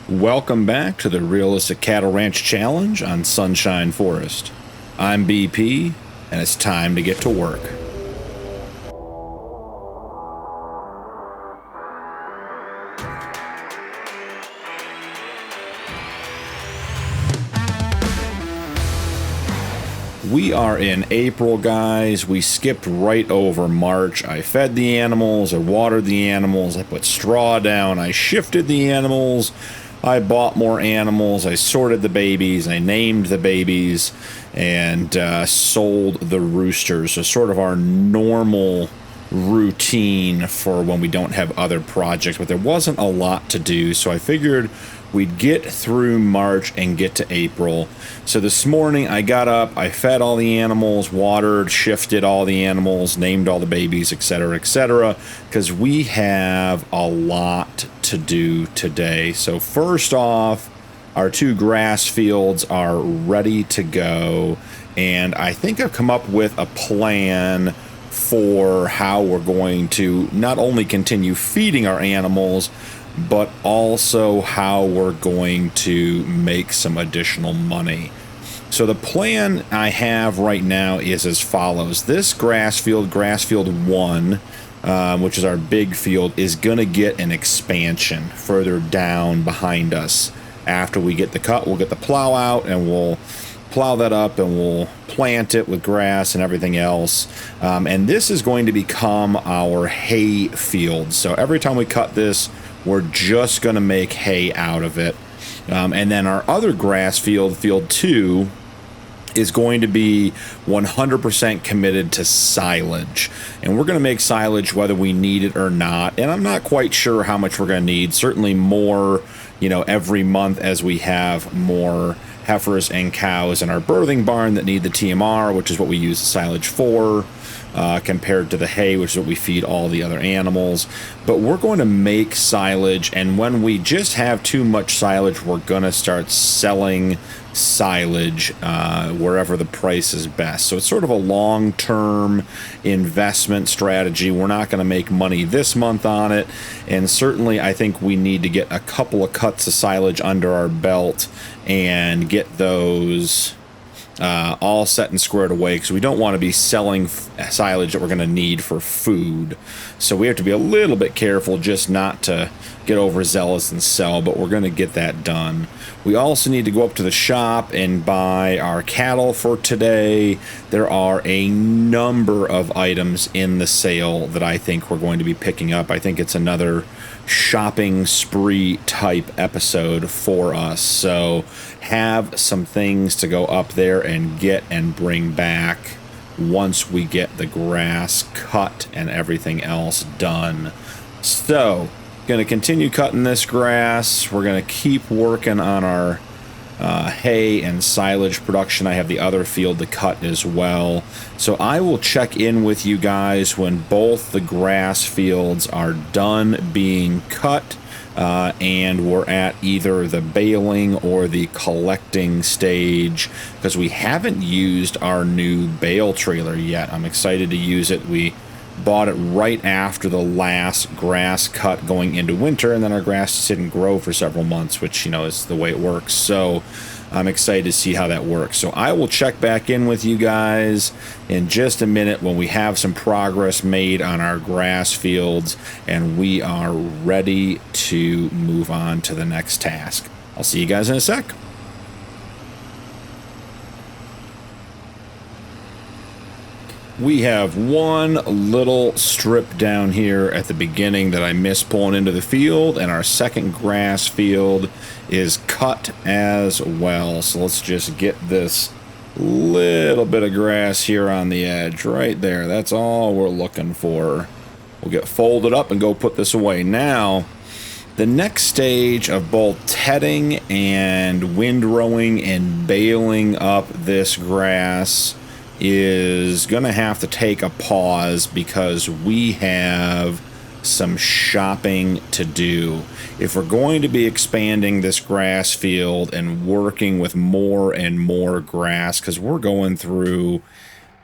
Welcome back to the Realistic Cattle Ranch Challenge on Sunshine Forest. I'm BP, and it's time to get to work. We are in April, guys. We skipped right over March. I fed the animals, I watered the animals, I put straw down, I shifted the animals, I bought more animals, I sorted the babies, I named the babies, and sold the roosters. So sort of our normal routine for when we don't have other projects, but there wasn't a lot to do, so I figured we'd get through March and get to April. So this morning I got up, I fed all the animals, watered, shifted all the animals, named all the babies, etc., etc., because we have a lot to do today. So first off, our two grass fields are ready to go, and I think I've come up with a plan for how we're going to not only continue feeding our animals, but also how we're going to make some additional money. So the plan I have right now is as follows. This grass field 1, which is our big field, is going to get an expansion further down behind us. After we get the cut, we'll get the plow out and we'll plow that up and we'll plant it with grass and everything else. And this is going to become our hay field. So every time we cut this, we're just going to make hay out of it. And then our other grass field, field 2, is going to be 100% committed to silage. And we're going to make silage whether we need it or not. And I'm not quite sure how much we're going to need. Certainly more, every month as we have more heifers and cows in our birthing barn that need the TMR, which is what we use the silage for. Compared to the hay, which is what we feed all the other animals. But we're going to make silage, and when we just have too much silage, we're going to start selling silage wherever the price is best. So it's sort of a long-term investment strategy. We're not going to make money this month on it, and certainly I think we need to get a couple of cuts of silage under our belt and get those all set and squared away, because we don't want to be selling silage that we're going to need for food. So we have to be a little bit careful just not to get overzealous and sell, but we're going to get that done. We also need to go up to the shop and buy our cattle for today. There are a number of items in the sale that I think we're going to be picking up. I think it's another shopping spree type episode for us. So have some things to go up there and get and bring back once we get the grass cut and everything else done. So going to continue cutting this grass. We're going to keep working on our hay and silage production. I have the other field to cut as well. So I will check in with you guys when both the grass fields are done being cut and we're at either the baling or the collecting stage, because we haven't used our new bale trailer yet. I'm excited to use it. We bought it right after the last grass cut going into winter, and then our grass just didn't grow for several months, which, is the way it works. So I'm excited to see how that works. So I will check back in with you guys in just a minute when we have some progress made on our grass fields and we are ready to move on to the next task. I'll see you guys in a sec. We have one little strip down here at the beginning that I missed pulling into the field, and our second grass field is cut as well. So let's just get this little bit of grass here on the edge right there. That's all we're looking for. We'll get folded up and go put this away. Now, the next stage of both tedding and windrowing and baling up this grass is gonna have to take a pause because we have some shopping to do. If we're going to be expanding this grass field and working with more and more grass, because we're going through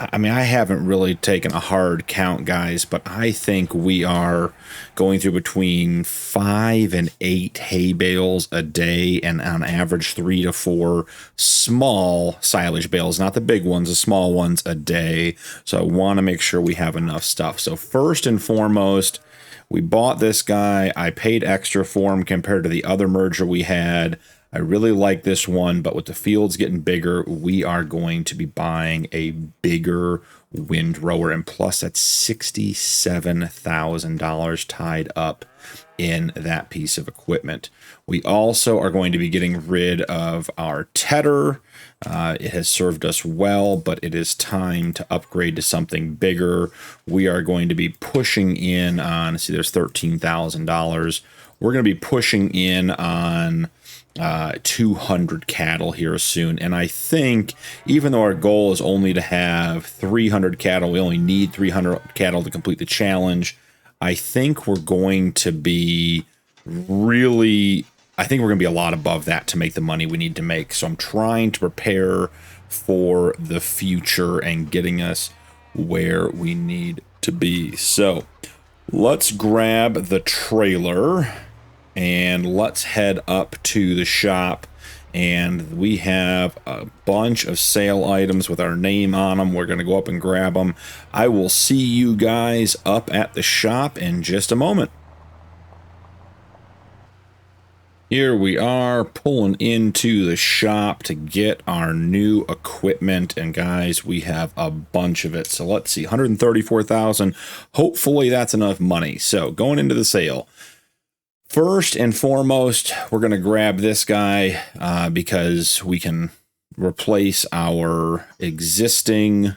I mean, I haven't really taken a hard count, guys, but I think we are going through between 5 and 8 hay bales a day, and on average 3 to 4 small silage bales, not the big ones, the small ones a day. So I want to make sure we have enough stuff. So first and foremost, we bought this guy. I paid extra for him compared to the other merger we had. I really like this one, but with the fields getting bigger, we are going to be buying a bigger windrower, and plus that's $67,000 tied up in that piece of equipment. We also are going to be getting rid of our tedder. It has served us well, but it is time to upgrade to something bigger. We are going to be pushing in on, see, there's $13,000. We're going to be pushing in on 200 cattle here soon, and I think even though our goal is only to have 300 cattle, we only need 300 cattle to complete the challenge. I think we're going to be a lot above that to make the money we need to make. So I'm trying to prepare for the future and getting us where we need to be. So let's grab the trailer and let's head up to the shop, and we have a bunch of sale items with our name on them. We're going to go up and grab them. I will see you guys up at the shop in just a moment. Here we are pulling into the shop to get our new equipment, and guys, we have a bunch of it. So let's see, 134,000. Hopefully that's enough money. So going into the sale, first and foremost, we're going to grab this guy because we can replace our existing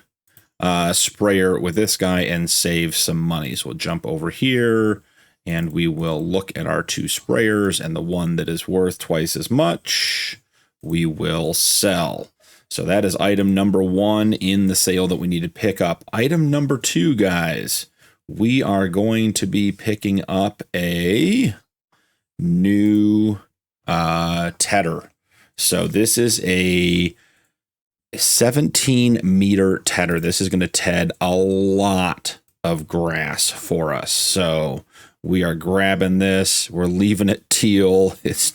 sprayer with this guy and save some money. So we'll jump over here and we will look at our 2 sprayers, and the one that is worth twice as much, we will sell. So that is item number 1 in the sale that we need to pick up. Item number 2, guys, we are going to be picking up a new tedder. So this is a 17-meter tedder. This is going to ted a lot of grass for us. So we are grabbing this. We're leaving it teal. It's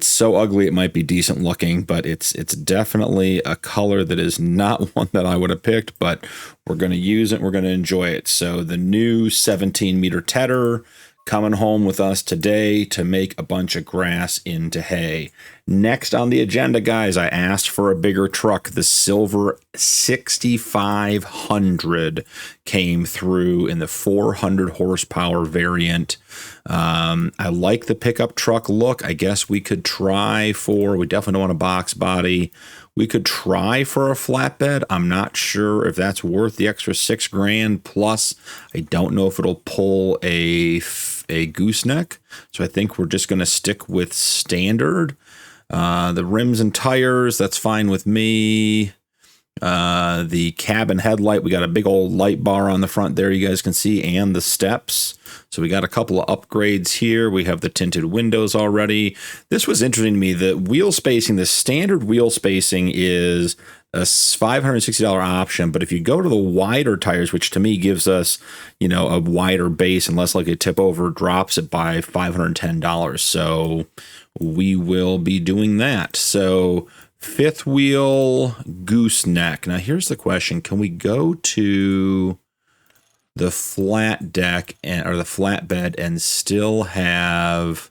so ugly it might be decent looking, but it's definitely a color that is not one that I would have picked, but we're going to use it. We're going to enjoy it. So the new 17-meter tedder coming home with us today to make a bunch of grass into hay. Next on the agenda, guys, I asked for a bigger truck. The silver 6500 came through in the 400 horsepower variant. I like the pickup truck look. I guess we could try for, we definitely don't want a box body. We could try for a flatbed. I'm not sure if that's worth the extra $6,000 plus. I don't know if it'll pull a gooseneck. So I think we're just going to stick with standard. The rims and tires, that's fine with me. The cabin headlight, we got a big old light bar on the front there, you guys can see, and the steps. So we got a couple of upgrades here. We have the tinted windows already. This was interesting to me. The wheel spacing, the standard wheel spacing is a $560 option, but if you go to the wider tires, which to me gives us, a wider base and less likely to tip over, drops it by $510. So we will be doing that. So 5th wheel gooseneck. Now here's the question: can we go to the flat deck or the flatbed and still have?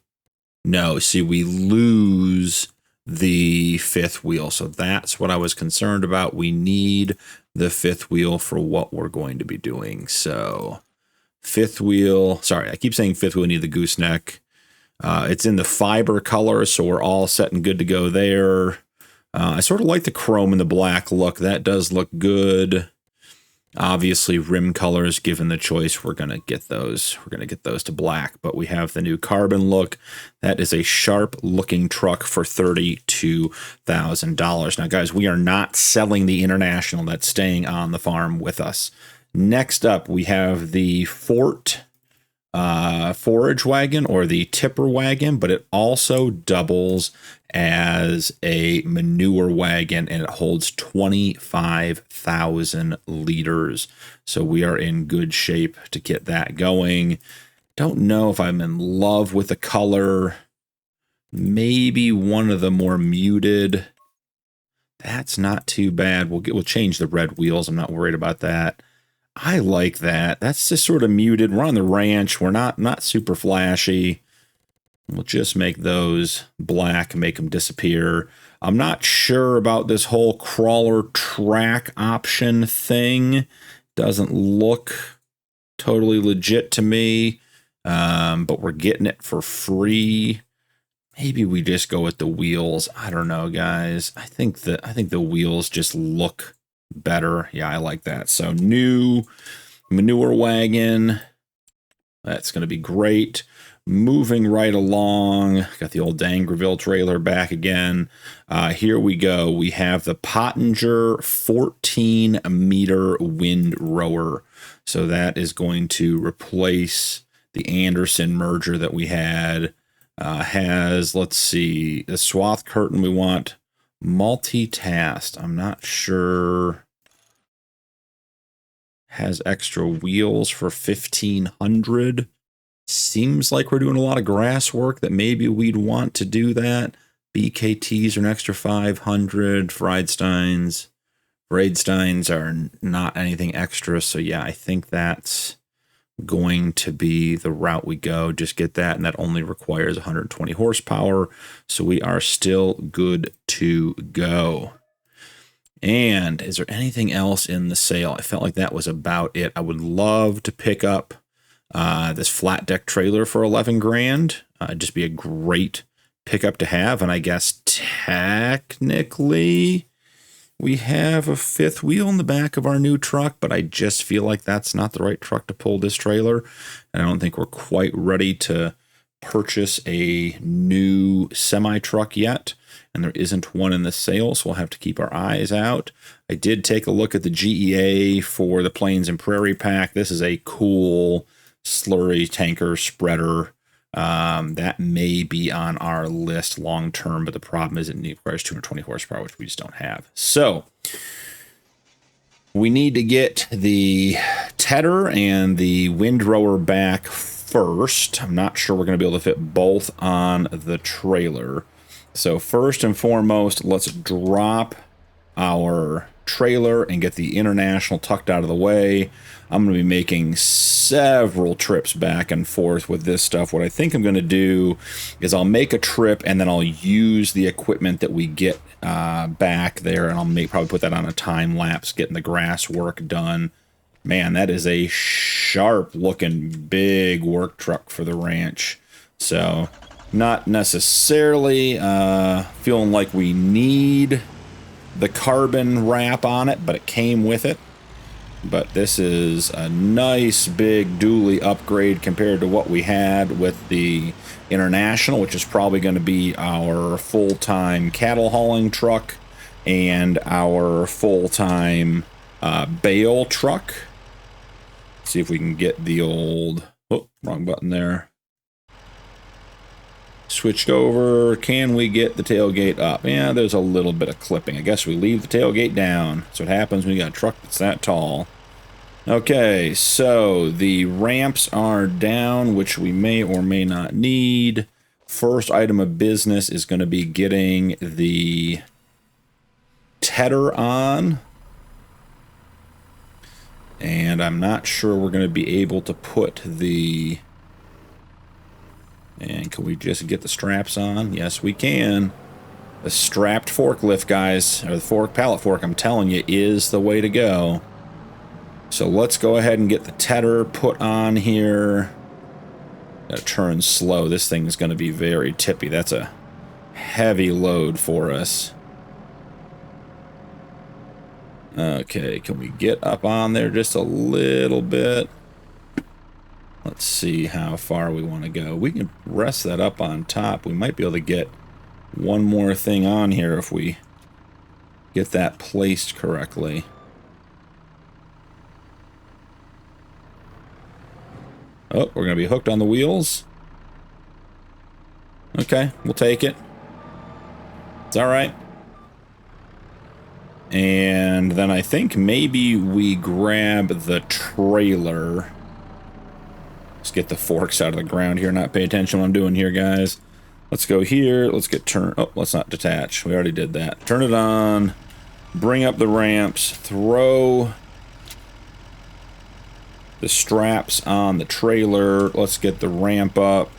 No, see, we lose the 5th wheel. So that's what I was concerned about. We need the 5th wheel for what we're going to be doing. So 5th wheel, sorry, I keep saying 5th wheel, we need the gooseneck. It's in the fiber color, so we're all set and good to go there. I sort of like the chrome and the black look. That does look good. Obviously, rim colors, given the choice, we're going to get those. We're going to get those to black, but we have the new carbon look. That is a sharp-looking truck for $32,000. Now, guys, we are not selling the International. That's staying on the farm with us. Next up, we have the Fort forage wagon or the tipper wagon, but it also doubles as a manure wagon, and it holds 25,000 liters. So we are in good shape to get that going. Don't know if I'm in love with the color. Maybe one of the more muted. That's not too bad. We'll change the red wheels. I'm not worried about that. I like that. That's just sort of muted. We're on the ranch. We're not super flashy. We'll just make those black, make them disappear. I'm not sure about this whole crawler track option thing. Doesn't look totally legit to me, but we're getting it for free. Maybe we just go with the wheels. I don't know, guys. I think the wheels just look better. Yeah, I like that. So new manure wagon. That's going to be great. Moving right along. Got the old Dangerville trailer back again. Here we go. We have the Pottinger 14-meter Windrower. So that is going to replace the Anderson merger that we had. Has, let's see, the swath curtain we want multitasked. I'm not sure. Has extra wheels for 1,500. Seems like we're doing a lot of grass work that maybe we'd want to do that. BKTs are an extra 500. Friedsteins are not anything extra. So yeah, I think that's going to be the route we go. Just get that, and that only requires 120 horsepower, so we are still good to go. And is there anything else in the sale? I felt like that was about it. I would love to pick up this flat deck trailer for 11 grand. It'd just be a great pickup to have, and I guess technically we have a fifth wheel in the back of our new truck, but I just feel like that's not the right truck to pull this trailer. And I don't think we're quite ready to purchase a new semi-truck yet. And there isn't one in the sale, so we'll have to keep our eyes out. I did take a look at the GEA for the Plains and Prairie pack. This is a cool slurry tanker spreader. That may be on our list long term, but the problem is it requires 220 horsepower, which we just don't have. So we need to get the tedder and the windrower back first. I'm not sure we're going to be able to fit both on the trailer. So first and foremost, let's drop our trailer and get the International tucked out of the way. I'm going to be making several trips back and forth with this stuff. What I think I'm going to do is I'll make a trip and then I'll use the equipment that we get back there, and I'll probably put that on a time lapse, getting the grass work done. Man, that is a sharp looking big work truck for the ranch. So not necessarily feeling like we need the carbon wrap on it, but it came with it. But this is a nice big dually upgrade compared to what we had with the International, which is probably going to be our full-time cattle hauling truck and our full-time bale truck. Let's see if we can get the old... Oh, wrong button there. Switched over. Can we get the tailgate up? Yeah, there's a little bit of clipping. I guess we leave the tailgate down. That's what happens when you got a truck that's that tall. Okay, so the ramps are down, which we may or may not need. First item of business is going to be getting the tedder on. And I'm not sure we're going to be able to put the... And can we just get the straps on? Yes, we can. The strapped forklift, guys, or the pallet fork, I'm telling you, is the way to go. So let's go ahead and get the tedder put on here. Gotta turn slow. This thing is going to be very tippy. That's a heavy load for us. Okay, can we get up on there just a little bit? Let's see how far we want to go. We can rest that up on top. We might be able to get one more thing on here if we get that placed correctly. Oh, we're going to be hooked on the wheels. Okay, we'll take it. It's all right. And then I think maybe we grab the trailer. Let's get the forks out of the ground here, not pay attention to what I'm doing here, guys. Let's go here. Let's get turn. Oh, let's not detach. We already did that. Turn it on. Bring up the ramps. Throw the straps on the trailer. Let's get the ramp up.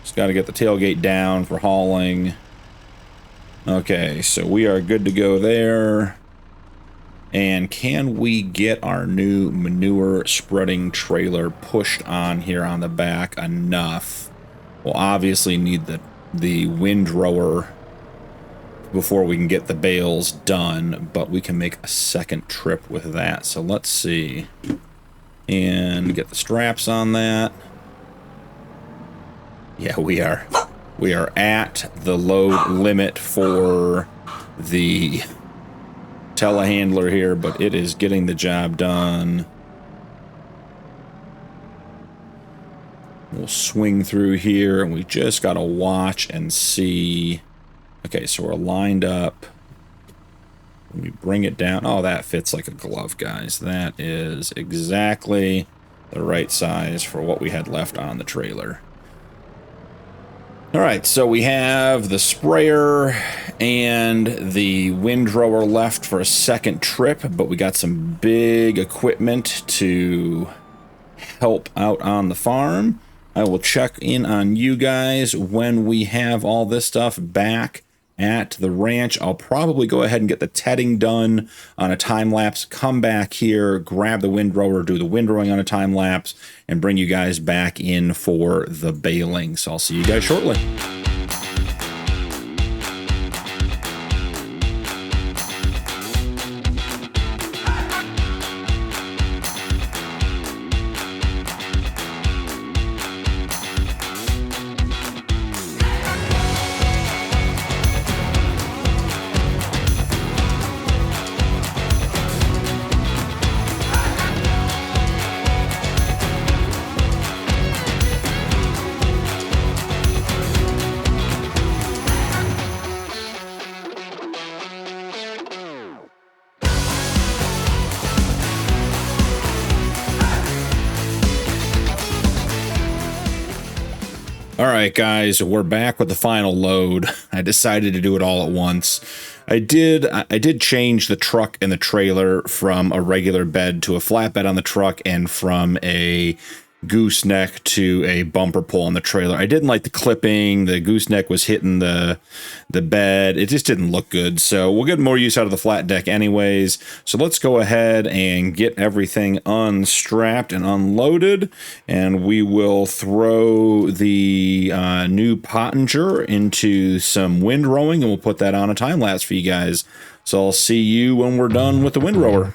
Just got to get the tailgate down for hauling. Okay, so we are good to go there. And can we get our new manure spreading trailer pushed on here on the back enough? We'll obviously need the windrower before we can get the bales done, but we can make a second trip with that. So let's see. And get the straps on that. Yeah, we are at the load limit for the telehandler here, but it is getting the job done. We'll swing through here, and we just got to watch and see. Okay, so we're lined up. When we bring it down, oh, that fits like a glove, guys. That is exactly the right size for what we had left on the trailer. All right, so we have the sprayer and the windrower left for a second trip, but we got some big equipment to help out on the farm. I will check in on you guys when we have all this stuff back at the ranch. I'll probably go ahead and get the tedding done on a time lapse, come back here, grab the windrower, do the windrowing on a time lapse, and bring you guys back in for the baling. So I'll see you guys shortly. Alright guys, we're back with the final load. I decided to do it all at once. I did change the truck and the trailer from a regular bed to a flatbed on the truck and from a gooseneck to a bumper pull on the trailer. I didn't like the clipping. The gooseneck was hitting the bed. It just didn't look good. So we'll get more use out of the flat deck anyways. So let's go ahead and get everything unstrapped and unloaded. And we will throw the new Pottinger into some windrowing, and we'll put that on a time lapse for you guys. So I'll see you when we're done with the windrower.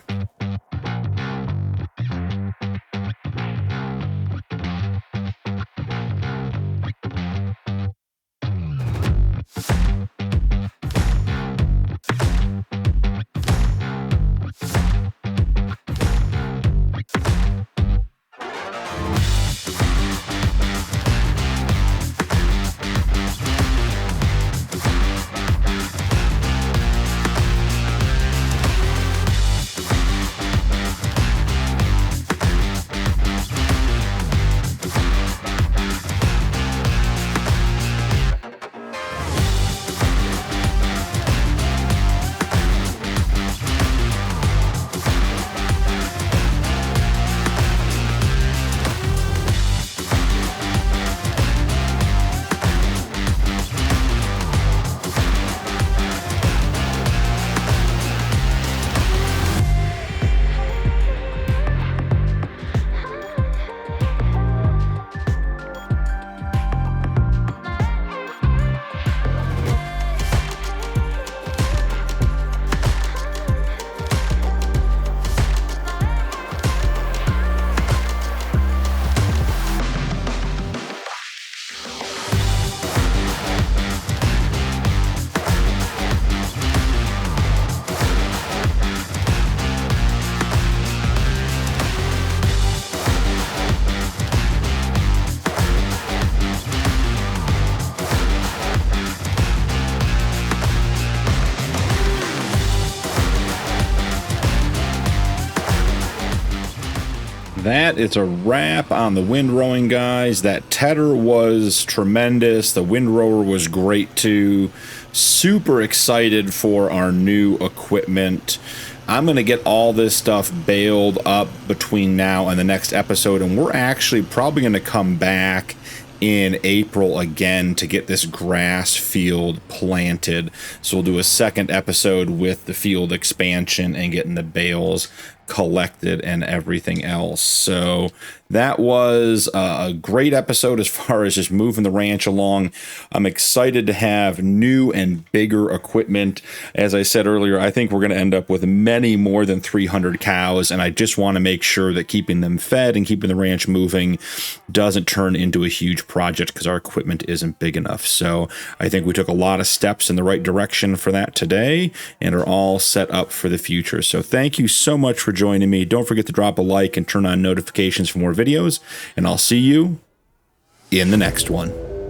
that is a wrap on the windrowing, guys. That tedder was tremendous. The windrower was great too. Super excited for our new equipment. I'm going to get all this stuff baled up between now and the next episode, and we're actually probably going to come back in April again to get this grass field planted. So we'll do a second episode with the field expansion and getting the bales collected and everything else. So that was a great episode as far as just moving the ranch along. I'm excited to have new and bigger equipment. As I said earlier, I think we're going to end up with many more than 300 cows, and I just want to make sure that keeping them fed and keeping the ranch moving doesn't turn into a huge project because our equipment isn't big enough. So I think we took a lot of steps in the right direction for that today and are all set up for the future. So thank you so much for joining me. Don't forget to drop a like and turn on notifications for more videos, and I'll see you in the next one.